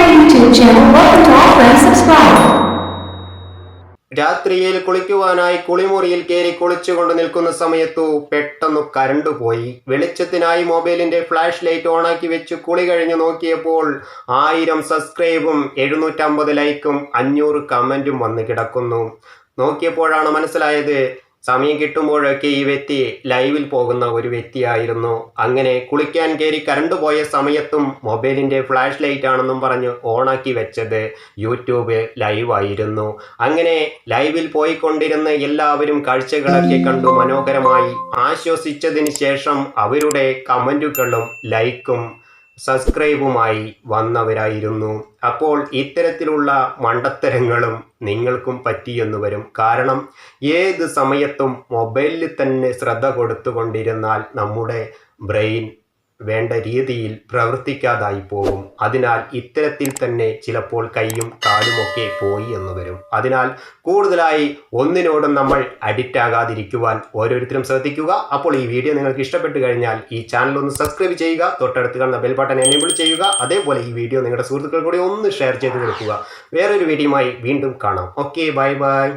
my YouTube channel. Welcome to all friends. Subscribe. രാത്രിയിൽ കുളിക്കുവാനായി കുളിമുറിയിൽ കയറി കുളിച്ചുകൊണ്ട് നിൽക്കുന്ന സമയത്തു പെട്ടെന്ന് കരണ്ട് പോയി. വെളിച്ചത്തിനായി മൊബൈലിന്റെ ഫ്ലാഷ് ലൈറ്റ് ഓണാക്കി വെച്ച് കുളി കഴിഞ്ഞ് നോക്കിയപ്പോൾ 1000 സബ്സ്ക്രൈബും 750 ലൈക്കും 500 കമന്റും വന്ന് കിടക്കുന്നു. നോക്കിയപ്പോഴാണ് മനസ്സിലായത് സമയം കിട്ടുമ്പോഴൊക്കെ ഈ വ്യക്തി ലൈവിൽ പോകുന്ന ഒരു വ്യക്തിയായിരുന്നു. അങ്ങനെ കുളിക്കാൻ കയറി കറണ്ട് പോയ സമയത്തും മൊബൈലിൻ്റെ ഫ്ലാഷ് ലൈറ്റ് ആണെന്നും പറഞ്ഞ് ഓണാക്കി വെച്ചത് യൂട്യൂബ് ലൈവായിരുന്നു. അങ്ങനെ ലൈവിൽ പോയിക്കൊണ്ടിരുന്ന എല്ലാവരും കാഴ്ചകളൊക്കെ കണ്ടു മനോഹരമായി ആശ്വസിച്ചതിന് ശേഷം അവരുടെ കമൻറ്റുകളും ലൈക്കും സബ്സ്ക്രൈബുമായി വന്നവരായിരുന്നു. അപ്പോൾ ഇത്തരത്തിലുള്ള മണ്ടത്തരങ്ങളും നിങ്ങൾക്കും പറ്റിയെന്ന് വരും. കാരണം ഏത് സമയത്തും മൊബൈലിൽ തന്നെ ശ്രദ്ധ കൊടുത്തുകൊണ്ടിരുന്നാൽ നമ്മുടെ ബ്രെയിൻ വേണ്ട രീതിയിൽ പ്രവർത്തിക്കാതായി പോകും. അതിനാൽ ഇത്തരത്തിൽ തന്നെ ചിലപ്പോൾ കൈയും കാലുമൊക്കെ പോയി എന്ന് വരും. അതിനാൽ കൂടുതലായി ഒന്നിനോടും നമ്മൾ അഡിക്റ്റ് ആകാതിരിക്കുവാൻ ഓരോരുത്തരും ശ്രദ്ധിക്കുക. അപ്പോൾ ഈ വീഡിയോ നിങ്ങൾക്ക് ഇഷ്ടപ്പെട്ടു കഴിഞ്ഞാൽ ഈ ചാനൽ ഒന്ന് സബ്സ്ക്രൈബ് ചെയ്യുക, തൊട്ടടുത്ത് കാണുന്ന ബെൽ ബട്ടൺ എനേബിൾ ചെയ്യുക. അതേപോലെ ഈ വീഡിയോ നിങ്ങളുടെ സുഹൃത്തുക്കൾ കൂടി ഒന്ന് ഷെയർ ചെയ്ത് കൊടുക്കുക. വേറൊരു വീഡിയോയുമായി വീണ്ടും കാണാം. Okay, bye bye.